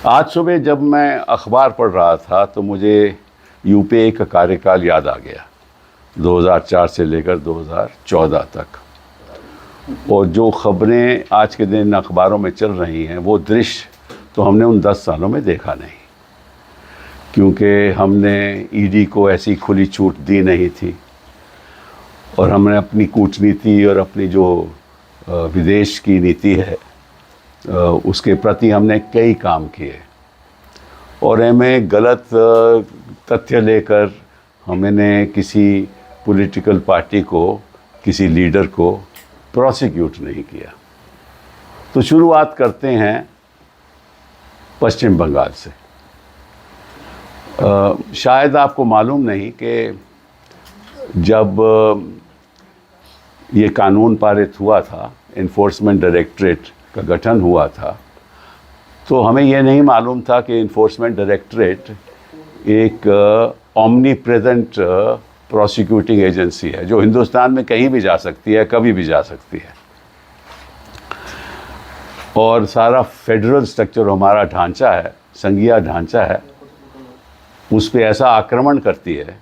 आज सुबह जब मैं अखबार पढ़ रहा था तो मुझे यूपीए का कार्यकाल याद आ गया, 2004 से लेकर 2014 तक। और जो खबरें आज के दिन अखबारों में चल रही हैं वो दृश्य तो हमने उन 10 सालों में देखा नहीं, क्योंकि हमने ईडी को ऐसी खुली छूट दी नहीं थी और हमने अपनी कूटनीति और अपनी जो विदेश की नीति है उसके प्रति हमने कई काम किए और हमें गलत तथ्य लेकर हमने किसी पॉलिटिकल पार्टी को, किसी लीडर को प्रोसिक्यूट नहीं किया। तो शुरुआत करते हैं पश्चिम बंगाल से। शायद आपको मालूम नहीं कि जब ये कानून पारित हुआ था, इन्फोर्समेंट डायरेक्टरेट का गठन हुआ था, तो हमें ये नहीं मालूम था कि इन्फोर्समेंट डायरेक्टरेट एक ओमनी प्रेजेंट प्रोसिक्यूटिंग एजेंसी है जो हिंदुस्तान में कहीं भी जा सकती है, कभी भी जा सकती है। और सारा फेडरल स्ट्रक्चर हमारा ढांचा है, संघीय ढांचा है, उस पर ऐसा आक्रमण करती है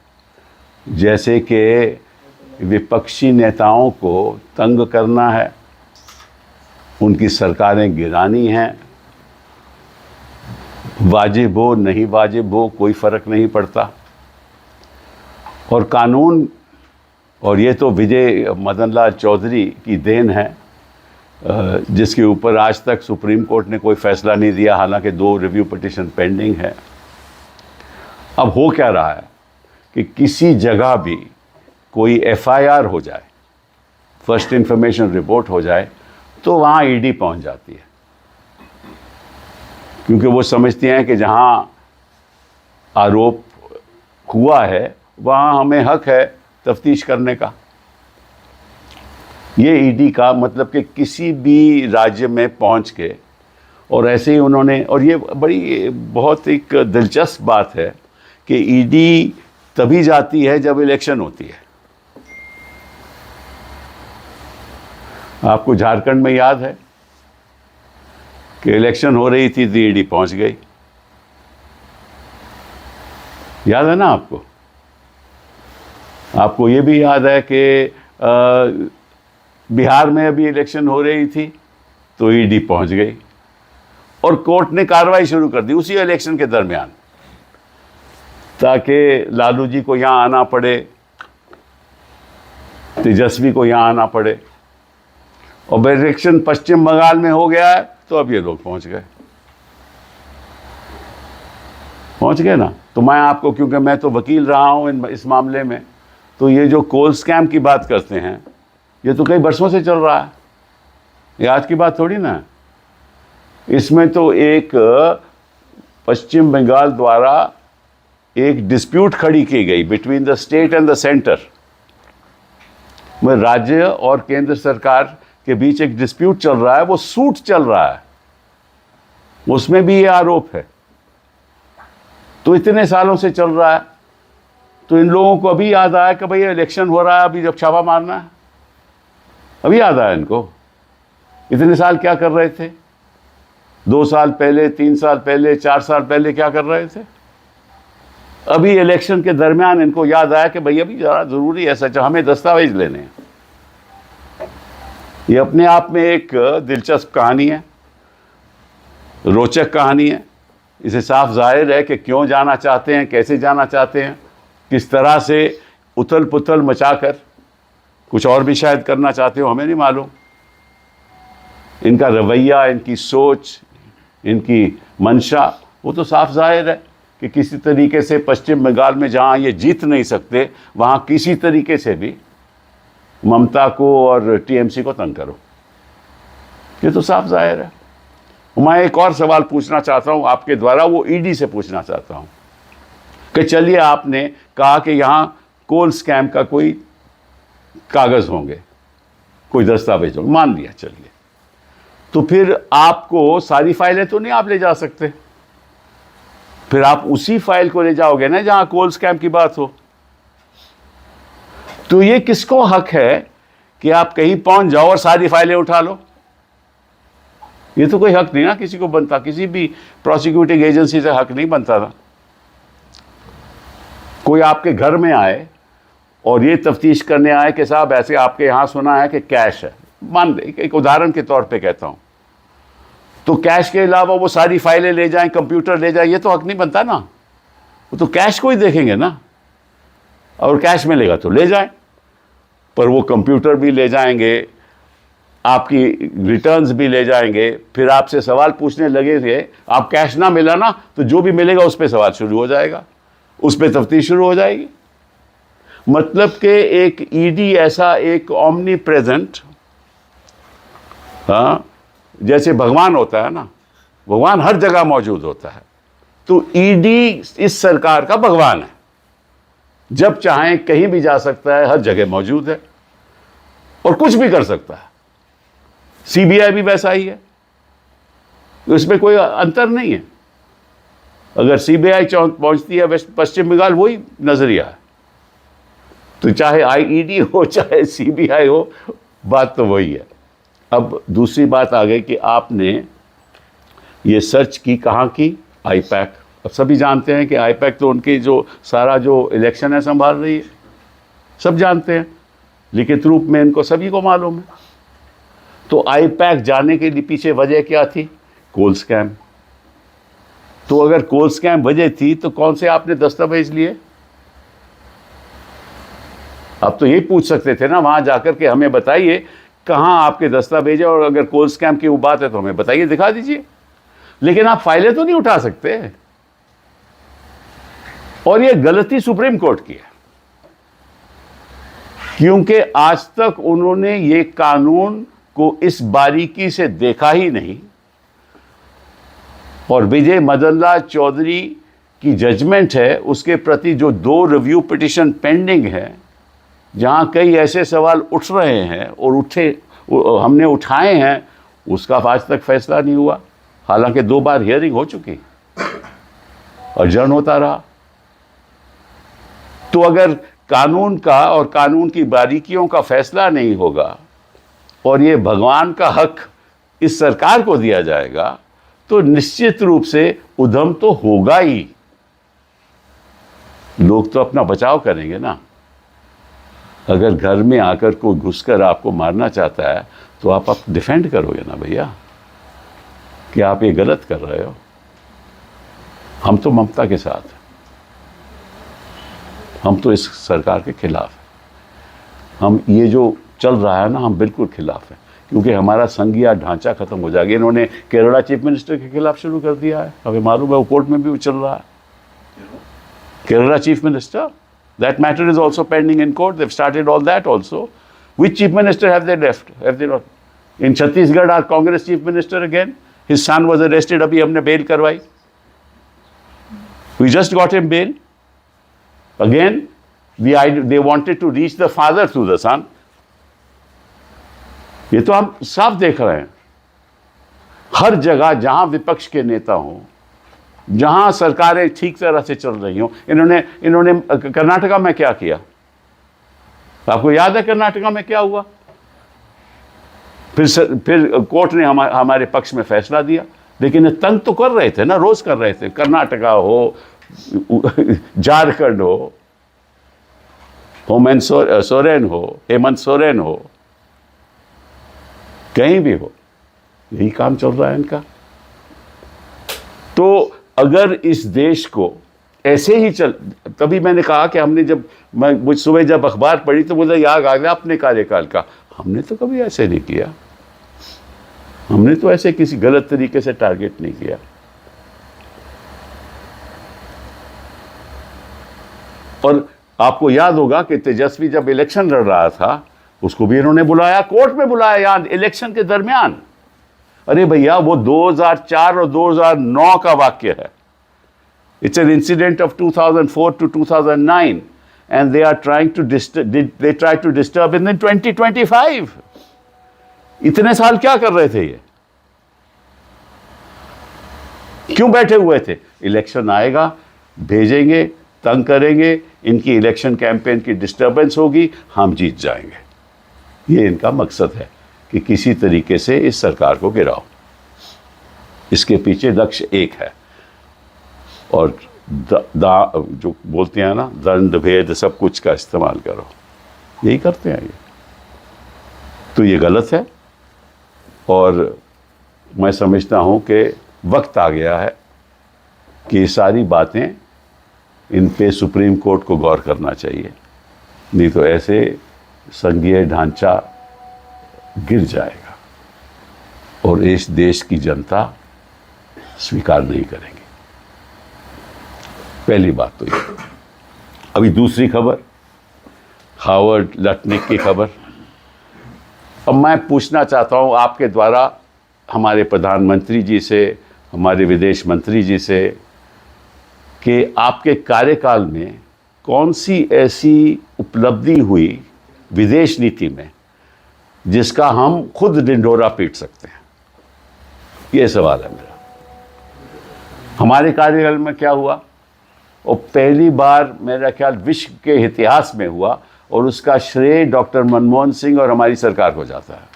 जैसे कि विपक्षी नेताओं को तंग करना है, उनकी सरकारें गिरानी हैं, वाजिब हो नहीं वाजिब हो कोई फ़र्क नहीं पड़ता। और कानून, और ये तो विजय मदन लाल चौधरी की देन है जिसके ऊपर आज तक सुप्रीम कोर्ट ने कोई फ़ैसला नहीं दिया, हालांकि 2 रिव्यू पिटीशन पेंडिंग है। अब हो क्या रहा है कि किसी जगह भी कोई एफआईआर हो जाए, फर्स्ट इंफॉर्मेशन रिपोर्ट हो जाए, तो वहाँ ईडी पहुँच जाती है, क्योंकि वो समझती हैं कि जहाँ आरोप हुआ है वहाँ हमें हक है तफ्तीश करने का। ये ईडी का मतलब कि किसी भी राज्य में पहुँच के, और ऐसे ही उन्होंने, और ये बड़ी बहुत एक दिलचस्प बात है कि ईडी तभी जाती है जब इलेक्शन होती है। आपको झारखंड में याद है कि इलेक्शन हो रही थी तो ईडी पहुंच गई, याद है ना आपको? आपको ये भी याद है कि बिहार में अभी इलेक्शन हो रही थी तो ईडी पहुंच गई और कोर्ट ने कार्रवाई शुरू कर दी उसी इलेक्शन के दरमियान, ताकि लालू जी को यहाँ आना पड़े, तेजस्वी को यहाँ आना पड़े। और इलेक्शन पश्चिम बंगाल में हो गया है तो अब ये लोग पहुँच गए ना। तो मैं आपको, क्योंकि मैं तो वकील रहा हूँ इस मामले में, तो ये जो कोल स्कैम की बात करते हैं ये तो कई बरसों से चल रहा है, ये आज की बात थोड़ी ना। इसमें तो एक पश्चिम बंगाल द्वारा एक डिस्प्यूट खड़ी की गई between the state and the centre, में राज्य और केंद्र सरकार के बीच एक डिस्प्यूट चल रहा है, वो सूट चल रहा है, उसमें भी ये आरोप है। तो इतने सालों से चल रहा है, तो इन लोगों को अभी याद आया कि भाई इलेक्शन हो रहा है, अभी जब छापा मारना है, अभी याद आया इनको। इतने साल क्या कर रहे थे? 2 साल पहले, 3 साल पहले, 4 साल पहले क्या कर रहे थे? अभी इलेक्शन के दरमियान इनको याद आया कि भाई अभी ज़रा ज़रूरी है, सच हमें दस्तावेज लेने हैं। ये अपने आप में एक दिलचस्प कहानी है, रोचक कहानी है। इसे साफ जाहिर है कि क्यों जाना चाहते हैं, कैसे जाना चाहते हैं, किस तरह से उथल पुथल मचाकर कुछ और भी शायद करना चाहते हो, हमें नहीं मालूम। इनका रवैया, इनकी सोच, इनकी मंशा, वो तो साफ जाहिर है कि किसी तरीके से पश्चिम बंगाल में जहाँ ये जीत नहीं सकते वहाँ किसी तरीके से भी ममता को और टीएमसी को तंग करो, ये तो साफ जाहिर है। मैं एक और सवाल पूछना चाहता हूँ आपके द्वारा, वो ईडी से पूछना चाहता हूँ कि चलिए आपने कहा कि यहाँ कोल स्कैम का कोई कागज़ होंगे, कोई दस्तावेज होंगे, मान लिया, चलिए, तो फिर आपको सारी फाइलें तो नहीं आप ले जा सकते, फिर आप उसी फाइल को ले जाओगे ना जहाँ कोल स्कैम की बात हो। तो ये किसको हक है कि आप कहीं पहुंच जाओ और सारी फाइलें उठा लो? ये तो कोई हक नहीं ना किसी को बनता, किसी भी प्रोसिक्यूटिंग एजेंसी से हक नहीं बनता था। कोई आपके घर में आए और ये तफ्तीश करने आए कि साहब ऐसे आपके यहाँ सुना है कि कैश है, मान एक उदाहरण के तौर पे कहता हूँ, तो कैश के अलावा वो सारी फाइलें ले जाएं, कंप्यूटर ले जाएं, ये तो हक नहीं बनता ना। वो तो कैश को ही देखेंगे ना, और कैश मिलेगा तो ले जाएं, पर वो कंप्यूटर भी ले जाएंगे, आपकी रिटर्न्स भी ले जाएंगे, फिर आपसे सवाल पूछने लगेंगे। आप कैश ना मिला ना तो जो भी मिलेगा उस पर सवाल शुरू हो जाएगा, उस पर तफ्तीश शुरू हो जाएगी। मतलब कि एक ईडी ऐसा एक ओमनी प्रेजेंट, हाँ, जैसे भगवान होता है ना, भगवान हर जगह मौजूद होता है, तो ईडी इस सरकार का भगवान है। जब चाहें कहीं भी जा सकता है, हर जगह मौजूद है और कुछ भी कर सकता है। सीबीआई भी वैसा ही है, इसमें कोई अंतर नहीं है। अगर सीबीआई पहुंचती है वेस्ट पश्चिम बंगाल, वही नजरिया है। तो चाहे आईईडी हो चाहे सीबीआई हो, बात तो वही है। अब दूसरी बात आ गई कि आपने ये सर्च की, कहाँ की? आईपैक। अब सभी जानते हैं कि आईपैक तो उनकी जो सारा जो इलेक्शन है संभाल रही है, सब जानते हैं, लिखित रूप में इनको सभी को मालूम है। तो आईपैक जाने के लिए पीछे वजह क्या थी? कोल स्कैम। तो अगर कोल स्कैम वजह थी तो कौन से आपने दस्तावेज लिए? आप तो ये पूछ सकते थे ना वहां जाकर के, हमें बताइए कहां आपके दस्तावेज है, और अगर कोल स्कैम की वो बात है तो हमें बताइए, दिखा दीजिए। लेकिन आप फाइलें तो नहीं उठा सकते। और ये गलती सुप्रीम कोर्ट की है, क्योंकि आज तक उन्होंने ये कानून को इस बारीकी से देखा ही नहीं। और विजय मदन लाल चौधरी की जजमेंट है, उसके प्रति जो 2 रिव्यू पिटिशन पेंडिंग है, जहां कई ऐसे सवाल उठ रहे हैं और हमने उठाए हैं, उसका आज तक फैसला नहीं हुआ। हालांकि 2 बार हियरिंग हो चुकी और जन होता रहा। तो अगर कानून का और कानून की बारीकियों का फैसला नहीं होगा और ये भगवान का हक इस सरकार को दिया जाएगा, तो निश्चित रूप से उधम तो होगा ही। लोग तो अपना बचाव करेंगे ना। अगर घर में आकर कोई घुसकर आपको मारना चाहता है तो आप डिफेंड करोगे ना भैया, कि आप ये गलत कर रहे हो। हम तो ममता के साथ हैं, हम तो इस सरकार के खिलाफ हैं। हम ये जो चल रहा है ना, हम बिल्कुल खिलाफ हैं, क्योंकि हमारा संघीय ढांचा खत्म हो जाएगा। इन्होंने केरला चीफ मिनिस्टर के खिलाफ शुरू कर दिया है, हमें मालूम है, वो कोर्ट में भी चल रहा है। Kerala chief minister, that matter is also pending in court. They've started all that also. Which chief minister have they left? Have they not? In Chhattisgarh, our Congress chief minister again, his son was arrested. अभी हमने bail करवाई. We just got him bail. Again, they wanted to reach the father through the son. ये तो हम साफ देख रहे हैं। हर जगह जहां विपक्ष के नेता हों, जहां सरकारें ठीक तरह से चल रही हों, इन्होंने कर्नाटका में क्या किया? आपको याद है कर्नाटका में क्या हुआ? फिर कोर्ट ने हमारे पक्ष में फैसला दिया, लेकिन तंग तो कर रहे थे ना, रोज कर रहे थे। कर्नाटका हो, झारखंड हो, हेमंत सोरेन हो, कहीं भी हो, यही काम चल रहा है इनका। तो अगर इस देश को ऐसे ही तभी मैंने कहा कि हमने मुझ सुबह जब अखबार पढ़ी तो मुझे याद आ गया अपने कार्यकाल का। हमने तो कभी ऐसे नहीं किया, हमने तो ऐसे किसी गलत तरीके से टारगेट नहीं किया। और आपको याद होगा कि तेजस्वी जब इलेक्शन लड़ रहा था, उसको भी इन्होंने बुलाया, कोर्ट में बुलाया यार, इलेक्शन के दरमियान। अरे भैया, वो 2004 और 2009 का वाक्य है। It's an incident of 2004 to 2009 and they are trying to they try to disturb in 2025। इतने साल क्या कर रहे थे ये? क्यों बैठे हुए थे? इलेक्शन आएगा, भेजेंगे, तंग करेंगे, इनकी इलेक्शन कैंपेन की डिस्टर्बेंस होगी, हम जीत जाएंगे। ये इनका मकसद है कि किसी तरीके से इस सरकार को गिराओ। इसके पीछे लक्ष्य एक है। और जो बोलते हैं ना, दंड भेद सब कुछ का इस्तेमाल करो, यही करते हैं ये। तो ये गलत है और मैं समझता हूँ कि वक्त आ गया है कि ये सारी बातें, इन पे सुप्रीम कोर्ट को गौर करना चाहिए, नहीं तो ऐसे संघीय ढांचा गिर जाएगा और इस देश की जनता स्वीकार नहीं करेंगे। पहली बात तो ये। अभी दूसरी खबर, हार्वर्ड लटनिक की खबर। अब मैं पूछना चाहता हूँ आपके द्वारा हमारे प्रधानमंत्री जी से, हमारे विदेश मंत्री जी से, कि आपके कार्यकाल में कौन सी ऐसी उपलब्धि हुई विदेश नीति में जिसका हम खुद ढिंढोरा पीट सकते हैं। ये सवाल है मेरा। हमारे कार्यकाल में क्या हुआ, और पहली बार मेरा ख्याल विश्व के इतिहास में हुआ, और उसका श्रेय डॉक्टर मनमोहन सिंह और हमारी सरकार को जाता है।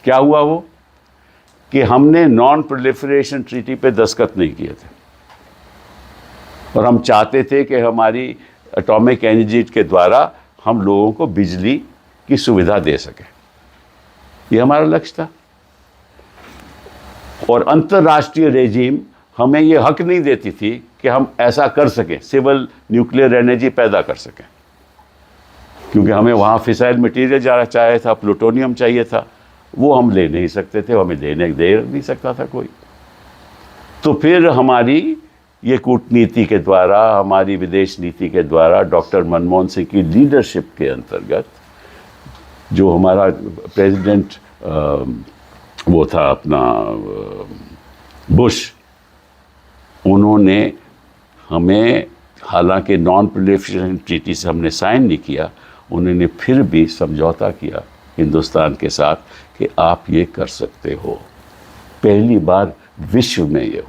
क्या हुआ वो, कि हमने नॉन प्रोलिफरेशन ट्रीटी पे दस्तखत नहीं किए थे, और हम चाहते थे कि हमारी एटॉमिक एनर्जी के द्वारा हम लोगों को बिजली की सुविधा दे सकें। ये हमारा लक्ष्य था। और अंतर्राष्ट्रीय रेजिम हमें ये हक नहीं देती थी कि हम ऐसा कर सकें, सिविल न्यूक्लियर एनर्जी पैदा कर सकें, क्योंकि हमें वहाँ फिसाइल मटीरियल ज़्यादा चाहिए था, प्लूटोनियम चाहिए था, वो हम ले नहीं सकते थे, हमें दे नहीं सकता था कोई। तो फिर हमारी ये कूटनीति के द्वारा, हमारी विदेश नीति के द्वारा, डॉक्टर मनमोहन सिंह की लीडरशिप के अंतर्गत, जो हमारा प्रेसिडेंट वो था अपना बुश, उन्होंने हमें, हालांकि नॉन प्रोलिफरेशन ट्रीटी से हमने साइन नहीं किया, उन्होंने फिर भी समझौता किया हिंदुस्तान के साथ कि आप ये कर सकते हो। पहली बार विश्व में ये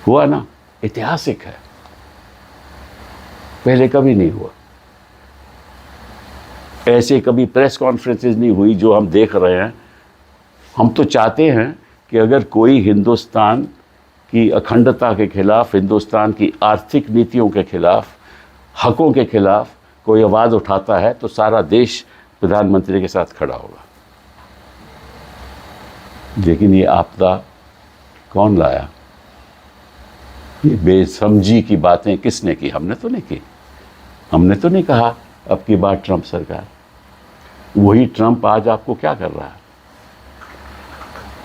हुआ ना, ऐतिहासिक है, पहले कभी नहीं हुआ। ऐसे कभी प्रेस कॉन्फ्रेंसेस नहीं हुई जो हम देख रहे हैं। हम तो चाहते हैं कि अगर कोई हिंदुस्तान की अखंडता के खिलाफ, हिंदुस्तान की आर्थिक नीतियों के खिलाफ, हकों के खिलाफ कोई आवाज़ उठाता है तो सारा देश प्रधानमंत्री के साथ खड़ा होगा। लेकिन ये आपदा कौन लाया? ये बेसमझी की बातें किसने की? हमने तो नहीं की। हमने तो नहीं कहा अब की बार ट्रंप सरकार। वही ट्रंप आज आपको क्या कर रहा है?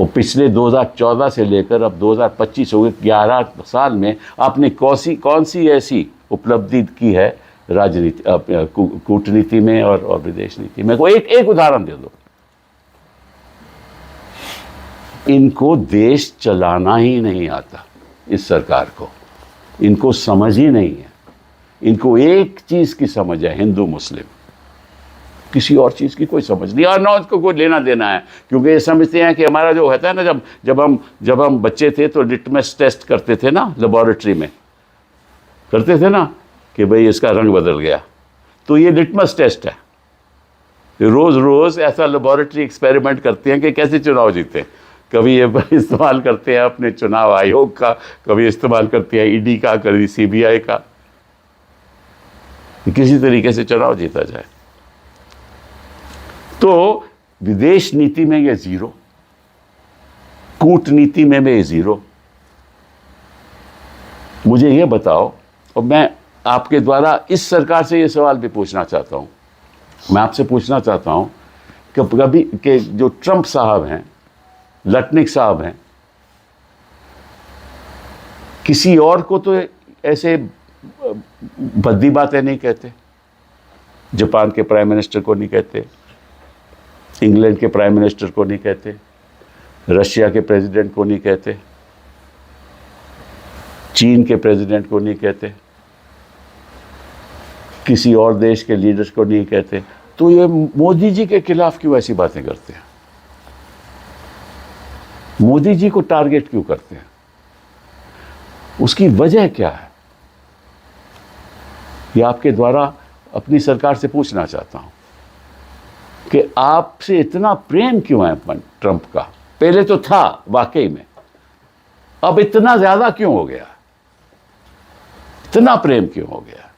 वो पिछले 2014 से लेकर अब 2025 हो गए, 11 साल में आपने कौन सी ऐसी उपलब्धि की है राजनीति, कूटनीति में और विदेश नीति में? कोई एक उदाहरण दे दो। इनको देश चलाना ही नहीं आता, इस सरकार को। इनको समझ ही नहीं है। इनको एक चीज़ की समझ है, हिंदू मुस्लिम, किसी और चीज़ की कोई समझ नहीं, और ना उसको कोई लेना देना है। क्योंकि ये समझते हैं कि हमारा जो होता है ना, जब हम बच्चे थे तो लिटमस टेस्ट करते थे ना, लेबोरेटरी में करते थे ना, कि भाई इसका रंग बदल गया, तो ये लिटमस टेस्ट है। रोज़ रोज़ ऐसा लेबोरेटरी एक्सपेरिमेंट करते हैं कि कैसे चुनाव जीते। कभी ये इस्तेमाल करते हैं अपने चुनाव आयोग का, कभी इस्तेमाल करते हैं ईडी का, कभी सीबीआई का, किसी तरीके से चुनाव जीता जाए। तो विदेश नीति में ये जीरो, कूटनीति में ये जीरो। मुझे ये बताओ, और मैं आपके द्वारा इस सरकार से ये सवाल भी पूछना चाहता हूं, मैं आपसे पूछना चाहता हूं कि कभी के जो ट्रंप साहब हैं, लटनिक साहब हैं, किसी और को तो ऐसे भद्दी बातें नहीं कहते। जापान के प्राइम मिनिस्टर को नहीं कहते, इंग्लैंड के प्राइम मिनिस्टर को नहीं कहते, रशिया के प्रेसिडेंट को नहीं कहते, चीन के प्रेसिडेंट को नहीं कहते, किसी और देश के लीडर्स को नहीं कहते। तो ये मोदी जी के खिलाफ क्यों ऐसी बातें करते हैं? मोदी जी को टारगेट क्यों करते हैं? उसकी वजह क्या है? ये आपके द्वारा अपनी सरकार से पूछना चाहता हूं कि आपसे इतना प्रेम क्यों है ट्रंप का? पहले तो था वाकई में, अब इतना ज्यादा क्यों हो गया, इतना प्रेम क्यों हो गया?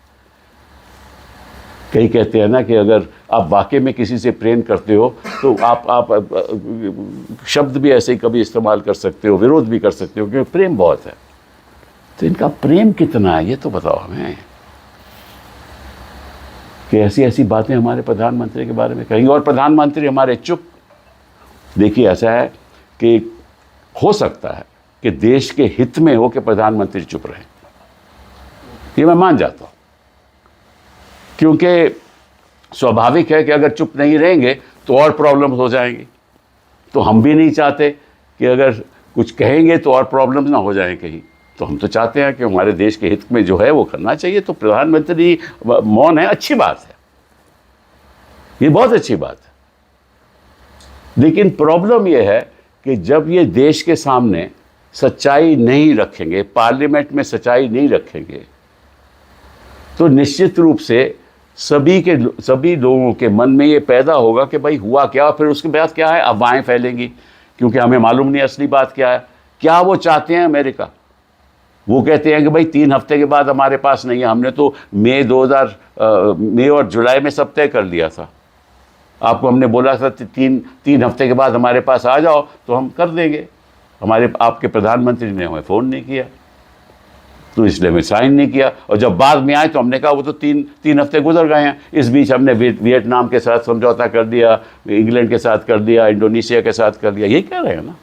कई कहते हैं ना कि अगर आप वाकई में किसी से प्रेम करते हो तो आप शब्द भी ऐसे ही कभी इस्तेमाल कर सकते हो, विरोध भी कर सकते हो, क्योंकि प्रेम बहुत है। तो इनका प्रेम कितना है ये तो बताओ हमें, कि ऐसी ऐसी बातें हमारे प्रधानमंत्री के बारे में कहेंगे और प्रधानमंत्री हमारे चुप। देखिए ऐसा है कि हो सकता है कि देश के हित में हो कि प्रधानमंत्री चुप रहे, ये मैं मान जाता हूं, क्योंकि स्वाभाविक है कि अगर चुप नहीं रहेंगे तो और प्रॉब्लम्स हो जाएंगी। तो हम भी नहीं चाहते कि अगर कुछ कहेंगे तो और प्रॉब्लम्स ना हो जाएं कहीं। तो हम तो चाहते हैं कि हमारे देश के हित में जो है वो करना चाहिए। तो प्रधानमंत्री मौन है, अच्छी बात है, ये बहुत अच्छी बात है। लेकिन प्रॉब्लम ये है कि जब ये देश के सामने सच्चाई नहीं रखेंगे, पार्लियामेंट में सच्चाई नहीं रखेंगे, तो निश्चित रूप से सभी लोगों के मन में ये पैदा होगा कि भाई हुआ क्या, फिर उसके बाद क्या है, अफवाहें फैलेंगी, क्योंकि हमें मालूम नहीं असली बात क्या है। क्या वो चाहते हैं अमेरिका? वो कहते हैं कि भाई 3 हफ्ते के बाद हमारे पास नहीं है, हमने तो मई और जुलाई में सब तय कर लिया था, आपको हमने बोला था 3 हफ्ते के बाद हमारे पास आ जाओ तो हम कर देंगे। आपके प्रधानमंत्री ने हमें फ़ोन नहीं किया, तो इसलिए हमें साइन नहीं किया। और जब बाद में आए तो हमने कहा वो तो 3 हफ्ते गुजर गए हैं। इस बीच हमने वियतनाम के साथ समझौता कर दिया, इंग्लैंड के साथ कर दिया, इंडोनेशिया के साथ कर दिया, यही कह रहे हैं ना।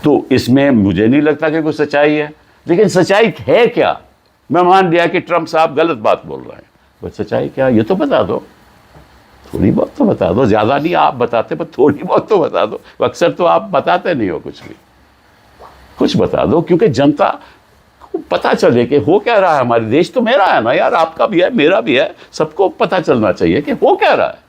तो इसमें मुझे नहीं लगता कि कोई सच्चाई है। लेकिन सच्चाई है क्या? मैं मान लिया कि ट्रंप साहब गलत बात बोल रहे हैं, बस सच्चाई क्या ये तो बता दो, थोड़ी बहुत तो बता दो, ज़्यादा नहीं आप बताते पर थोड़ी बहुत तो बता दो। अक्सर तो आप बताते नहीं हो कुछ भी, कुछ बता दो, क्योंकि जनता को पता चले कि हो क्या रहा है। हमारे देश तो मेरा है ना यार, आपका भी है, मेरा भी है, सबको पता चलना चाहिए कि हो क्या रहा है।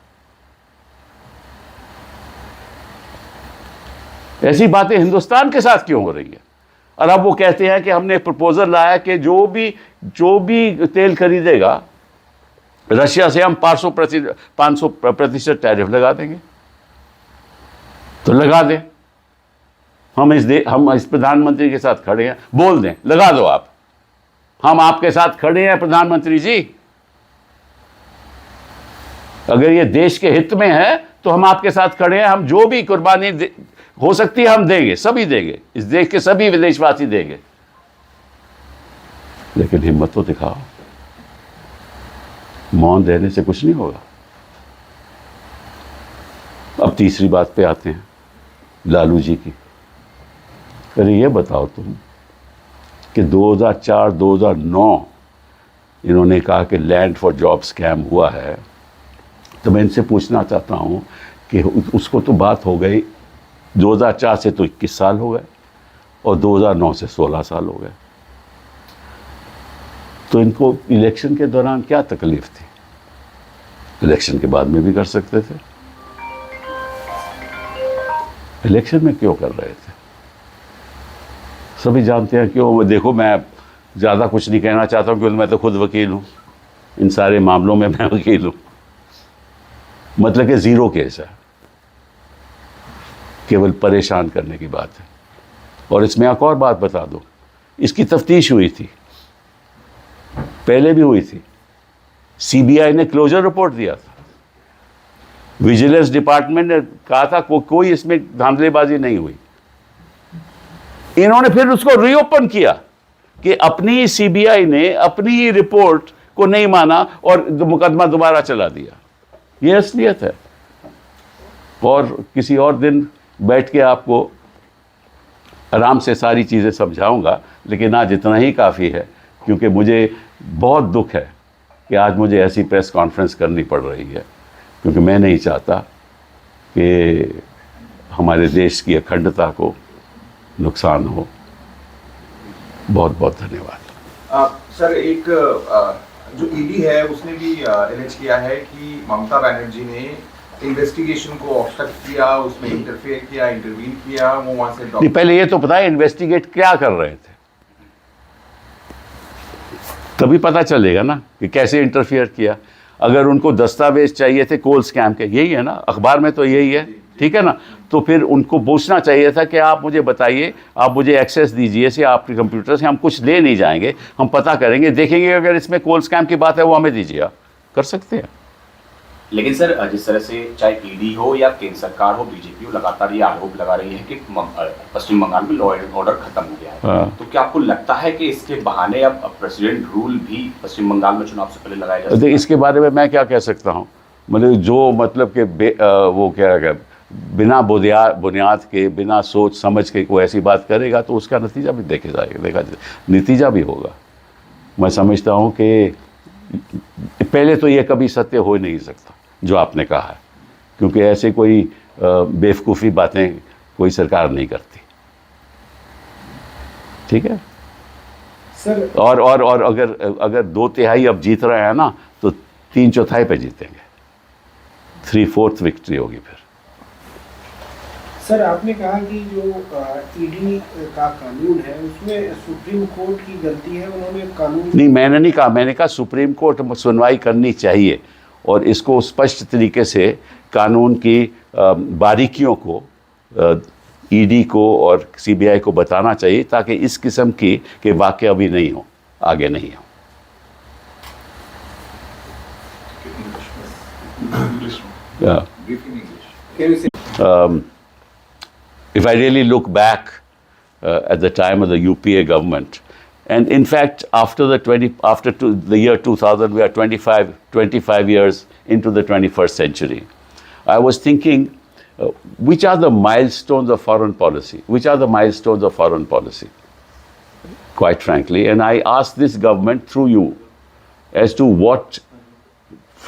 ऐसी बातें हिंदुस्तान के साथ क्यों हो रही है? और अब वो कहते हैं कि हमने प्रपोजल लाया कि जो भी तेल खरीदेगा रशिया से हम 500% टैरिफ लगा देंगे। तो लगा दें, हम इस प्रधानमंत्री के साथ खड़े हैं, बोल दें लगा दो आप, हम आपके साथ खड़े हैं प्रधानमंत्री जी। अगर ये देश के हित में है तो हम आपके साथ खड़े हैं, हम जो भी कुर्बानी हो सकती है हम देंगे, सभी देंगे, इस देश के सभी विदेशवासी देंगे। लेकिन हिम्मत तो दिखाओ, मौन रहने से कुछ नहीं होगा। अब तीसरी बात पे आते हैं, लालू जी की। अरे ये बताओ तुम कि 2004-2009 इन्होंने कहा कि लैंड फॉर जॉब स्कैम हुआ है, तो मैं इनसे पूछना चाहता हूं कि उसको तो बात हो गई, 2004 से तो 21 साल हो गए और 2009 से 16 साल हो गए, तो इनको इलेक्शन के दौरान क्या तकलीफ थी? इलेक्शन के बाद में भी कर सकते थे, इलेक्शन में क्यों कर रहे थे? सभी जानते हैं क्यों। देखो मैं ज़्यादा कुछ नहीं कहना चाहता हूँ क्योंकि मैं तो खुद वकील हूँ, इन सारे मामलों में मैं वकील हूँ। मतलब कि ज़ीरो केस है, केवल परेशान करने की बात है। और इसमें एक और बात बता दूँ, इसकी तफ्तीश हुई थी, पहले भी हुई थी, सीबीआई ने क्लोजर रिपोर्ट दिया था, विजिलेंस डिपार्टमेंट ने कहा था कोई इसमें धांधलीबाजी नहीं हुई। इन्होंने फिर उसको रीओपन किया कि अपनी सीबीआई ने अपनी रिपोर्ट को नहीं माना और मुकदमा दोबारा चला दिया। ये असलियत है। और किसी और दिन बैठ के आपको आराम से सारी चीज़ें समझाऊंगा, लेकिन आज इतना ही काफ़ी है, क्योंकि मुझे बहुत दुख है कि आज मुझे ऐसी प्रेस कॉन्फ्रेंस करनी पड़ रही है, क्योंकि मैं नहीं चाहता कि हमारे देश की अखंडता को नुकसान हो। बहुत बहुत धन्यवाद। सर, एक जो ईडी है उसने भी एलिज किया है कि ममता बनर्जी ने इन्वेस्टिगेशन को ऑब्स्ट्रक्ट किया, उसमें इंटरफेयर किया, इंटरवीन किया, वो वहां से नहीं, पहले ये तो बताए इन्वेस्टिगेट क्या कर रहे थे, तभी पता चलेगा ना कि कैसे इंटरफियर किया। अगर उनको दस्तावेज चाहिए थे कोल स्कैम के, यही है ना, अखबार में तो यही है। ठीक है ना। तो फिर उनको पूछना चाहिए था कि आप मुझे बताइए, आप मुझे एक्सेस दीजिए से आपके कंप्यूटर से, हम कुछ ले नहीं जाएंगे, हम पता करेंगे, देखेंगे अगर इसमें कोल स्कैम की बात है वो हमें दीजिए, आप कर सकते हैं। लेकिन सर जिस तरह से चाहे ईडी हो या केंद्र सरकार हो, बीजेपी हो, लगातार ये आरोप लगा रही है कि पश्चिम बंगाल में लॉ एंड ऑर्डर खत्म हो गया है। हाँ। तो क्या आपको लगता है कि इसके बहाने अब प्रेसिडेंट रूल भी पश्चिम बंगाल में चुनाव से पहले लगाया जा सकता तो है? इसके बारे में मैं क्या कह सकता हूँ, मतलब जो मतलब कि वो क्या है, बिना बुनियाद के, बिना सोच समझ के कोई ऐसी बात करेगा तो उसका नतीजा भी देखा नतीजा भी होगा। मैं समझता हूँ कि पहले तो ये कभी सत्य हो ही नहीं सकता जो आपने कहा है, क्योंकि ऐसे कोई बेवकूफ़ी बातें कोई सरकार नहीं करती, ठीक है सर। और अगर 2/3 अब जीत रहे हैं ना, तो 3/4 पे जीतेंगे, 3/4 विक्ट्री होगी फिर। सर आपने कहा कि जो ईडी का कानून है उसमें सुप्रीम कोर्ट की गलती है, उन्होंने कानून नहीं, मैंने नहीं कहा, मैंने कहा सुप्रीम कोर्ट सुनवाई करनी चाहिए और इसको स्पष्ट तरीके से कानून की बारीकियों को ईडी को और सीबीआई को बताना चाहिए, ताकि इस किस्म के वाक़े अभी नहीं हो, आगे नहीं हो। Yeah. Brief in English. Can you say- If I really look back at the time of the UPA government, and in fact after the year 2000, we are 25 years into the 21st century. I was thinking, which are the milestones of foreign policy? Which are the milestones of foreign policy? Quite frankly, and I asked this government through you as to what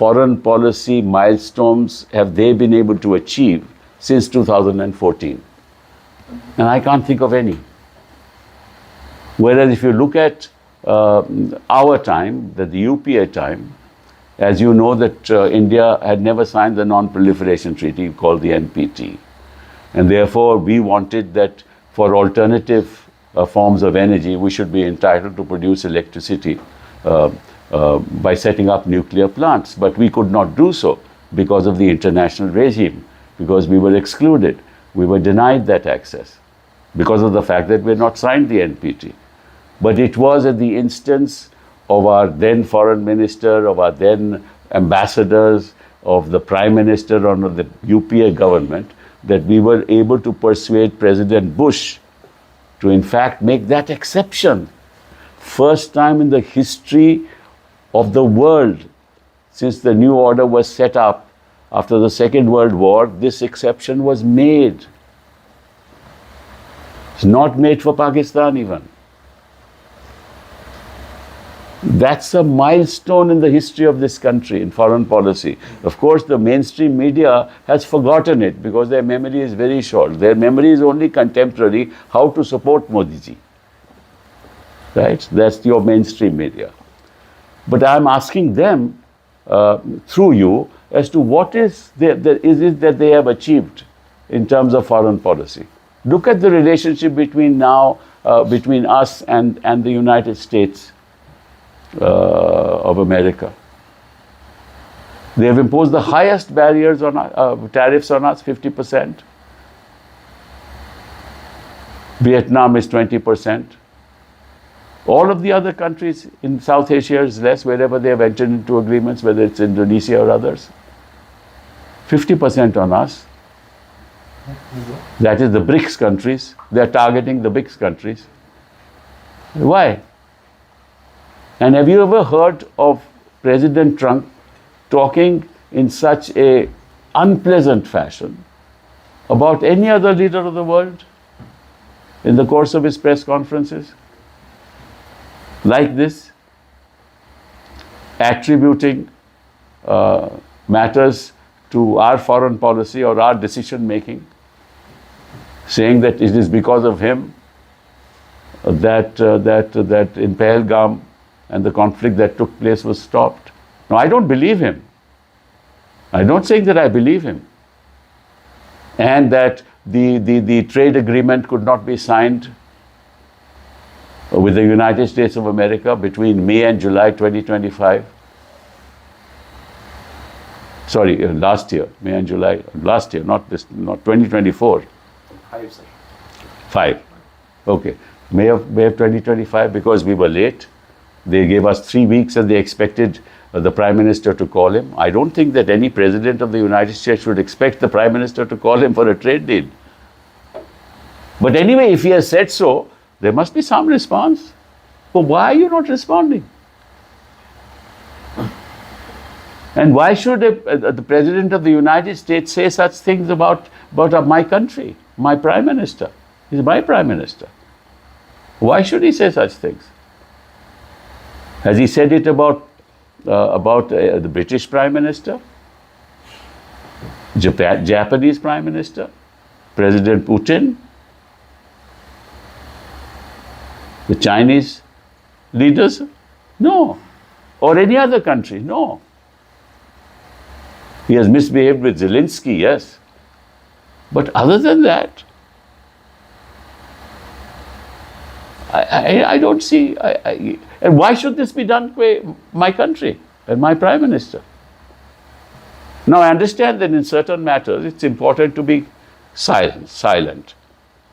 foreign policy milestones have they been able to achieve since 2014. And I can't think of any. Whereas if you look at our time, the UPA time, as you know that India had never signed the Non-Proliferation Treaty called the NPT. And therefore we wanted that for alternative forms of energy, we should be entitled to produce electricity by setting up nuclear plants. But we could not do so because of the international regime, because we were excluded. We were denied that access because of the fact that we had not signed the NPT. But it was at the instance of our then foreign minister, of our then ambassadors, of the prime minister under the UPA government, that we were able to persuade President Bush to in fact make that exception. First time in the history of the world, since the new order was set up after the Second World War, this exception was made. It's not made for Pakistan even. That's a milestone in the history of this country in foreign policy. Of course, the mainstream media has forgotten it because their memory is very short. Their memory is only contemporary, how to support Modi ji. Right? That's your mainstream media. But I'm asking them through you as to what is it that they have achieved in terms of foreign policy. Look at the relationship between us and the United States of America. They have imposed the highest barriers on tariffs on us, 50%. Vietnam is 20%. All of the other countries in South Asia is less, wherever they have entered into agreements, whether it's Indonesia or others. 50% on us. That is the BRICS countries. They are targeting the BRICS countries. Why? And have you ever heard of President Trump talking in such a unpleasant fashion about any other leader of the world in the course of his press conferences? Like this, attributing matters to our foreign policy or our decision making, saying that it is because of him that in Pahalgam and the conflict that took place was stopped. Now, I don't believe him. I'm not saying that I believe him. And that the trade agreement could not be signed with the United States of America between May and July 2025. Sorry, last year, May and July, last year, not 2024. 5 sir. 5. Okay. May of 2025, because we were late. They gave us 3 weeks and they expected the Prime Minister to call him. I don't think that any President of the United States should expect the Prime Minister to call him for a trade deal. But anyway, if he has said so, there must be some response. But why are you not responding? And why should the President of the United States say such things about my country, my Prime Minister? He's my Prime Minister. Why should he say such things? Has he said it about the British Prime Minister, Japanese Prime Minister, President Putin, the Chinese leaders? No. Or any other country? No. He has misbehaved with Zelensky, yes. But other than that, I don't see. And why should this be done by my country and my Prime Minister? Now, I understand that in certain matters it's important to be silent.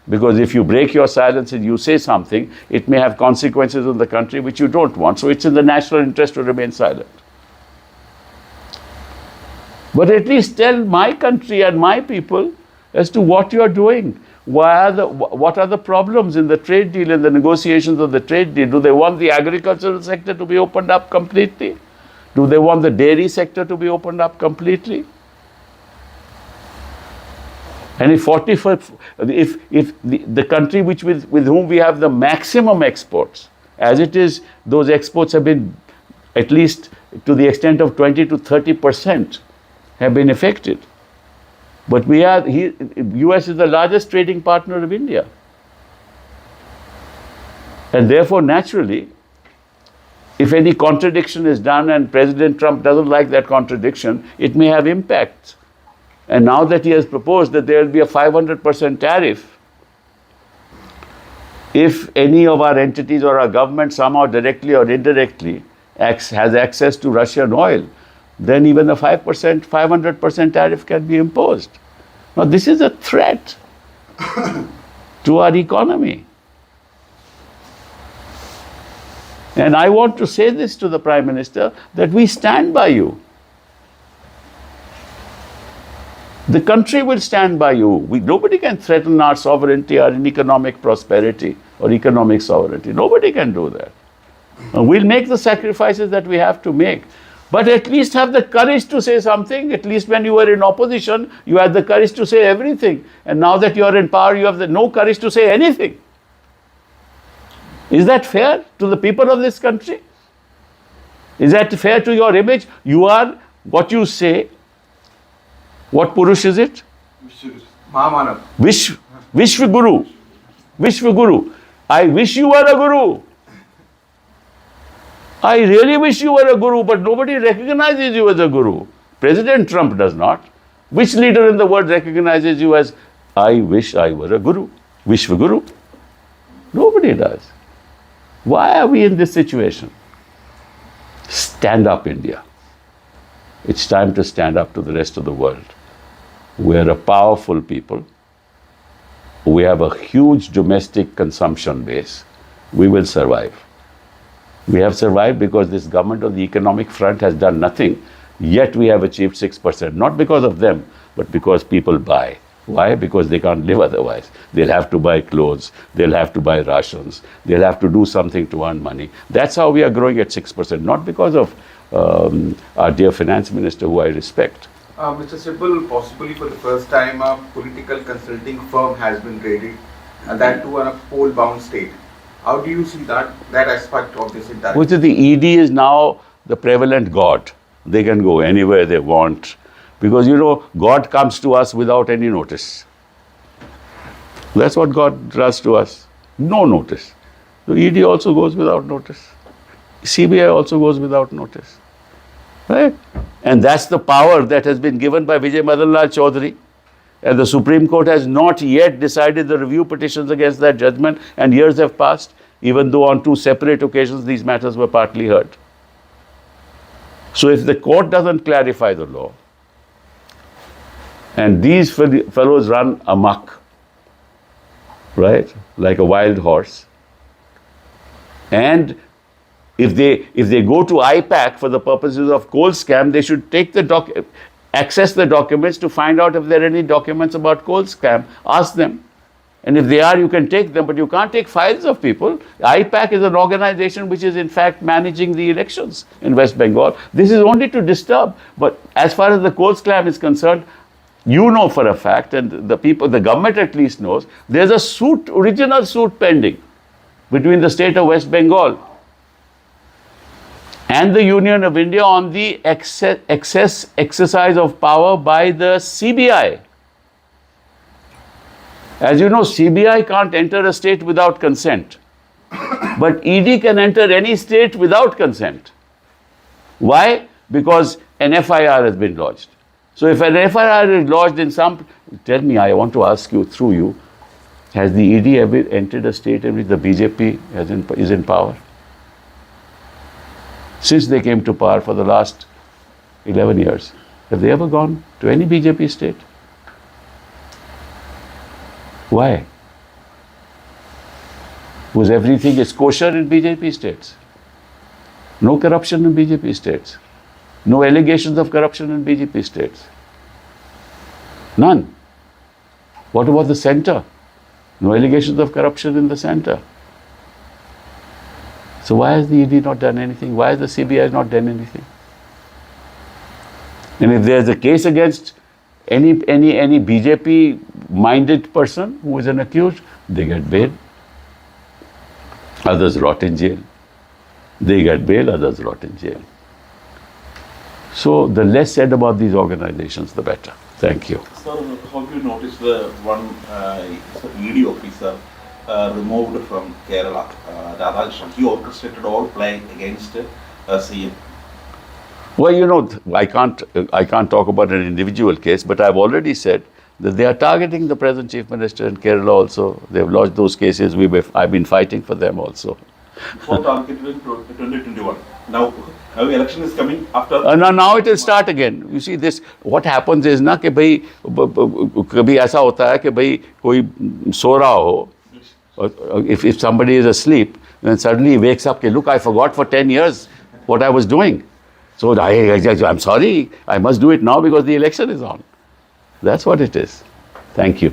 Because if you break your silence and you say something, it may have consequences on the country which you don't want. So it's in the national interest to remain silent. But at least tell my country and my people as to what you're doing. What are the problems in the trade deal, in the negotiations of the trade deal? Do they want the agricultural sector to be opened up completely? Do they want the dairy sector to be opened up completely? And if the country with whom we have the maximum exports, as it is, those exports have been, at least to the extent of 20 to 30%, have been affected. But US is the largest trading partner of India. And therefore, naturally, if any contradiction is done and President Trump doesn't like that contradiction, it may have impacts. And now that he has proposed that there will be a 500% tariff, if any of our entities or our government somehow directly or indirectly has access to Russian oil, then even a 500% tariff can be imposed. Now, this is a threat to our economy. And I want to say this to the Prime Minister, that we stand by you. The country will stand by you. Nobody can threaten our sovereignty, our economic prosperity or economic sovereignty. Nobody can do that. We'll make the sacrifices that we have to make. But at least have the courage to say something. At least when you were in opposition, you had the courage to say everything. And now that you are in power, you have no courage to say anything. Is that fair to the people of this country? Is that fair to your image? You are what you say. What Purush is it? Mahamanav. Vishwaguru. Vishwaguru. I wish you were a guru. I really wish you were a guru, but nobody recognizes you as a guru. President Trump does not. Which leader in the world recognizes you as, I wish I were a guru? Vishwaguru. Nobody does. Why are we in this situation? Stand up, India. It's time to stand up to the rest of the world. We're a powerful people. We have a huge domestic consumption base. We will survive. We have survived because this government on the economic front has done nothing, yet we have achieved 6%. Not because of them, but because people buy. Why? Because they can't live otherwise. They'll have to buy clothes, they'll have to buy rations, they'll have to do something to earn money. That's how we are growing at 6%, not because of our dear finance minister, who I respect. Mr. Sibal, possibly for the first time, a political consulting firm has been raided, and that too on a poll-bound state. How do you see that aspect of this entire? Which is the ED is now the prevalent God. They can go anywhere they want. Because, God comes to us without any notice. That's what God does to us. No notice. The ED also goes without notice. CBI also goes without notice. Right? And that's the power that has been given by Vijay Madan Lal Chaudhary. And the Supreme Court has not yet decided the review petitions against that judgment, and years have passed, even though on 2 separate occasions these matters were partly heard. So if the court doesn't clarify the law, And these fellows run amok, right? Like a wild horse. And if they go to IPAC for the purposes of coal scam, they should take access the documents to find out if there are any documents about coal scam. Ask them. And if they are, you can take them, but you can't take files of people. IPAC is an organization which is in fact managing the elections in West Bengal. This is only to disturb. But as far as the coal scam is concerned, you know for a fact, and the government at least knows, there's a original suit pending between the state of West Bengal and the Union of India on the excess exercise of power by the CBI. As you know, CBI can't enter a state without consent. But ED can enter any state without consent. Why? Because an FIR has been lodged. So if an FIR is lodged in some... Tell me, I want to ask you, through you, has the ED ever entered a state in which the BJP is in power? Since they came to power for the last 11 years, have they ever gone to any BJP state? Why? Was everything is kosher in BJP states? No corruption in BJP states? No allegations of corruption in BJP states? None. What about the center? No allegations of corruption in the center. So why has the ED not done anything? Why has the CBI not done anything? And if there's a case against any BJP-minded person who is an accused, they get bail. Others rot in jail. They get bail, others rot in jail. So the less said about these organizations, the better. Thank you. Sir, have you noticed the one ED officer removed from Kerala, Radhakrishnan? He orchestrated all play against CM. Well, you know, I can't talk about an individual case, but I've already said that they are targeting the present Chief Minister in Kerala also. They've lodged those cases. I've been fighting for them also. For targeted in 2021. Now election is coming after. Now it will start again. You see this. What happens is ना कि भाई कभी ऐसा होता है कि भाई कोई सो रहा हो. If somebody is asleep, then suddenly he wakes up. Look, I forgot for 10 years what I was doing. So I'm sorry, I must do it now because the election is on. That's what it is. Thank you.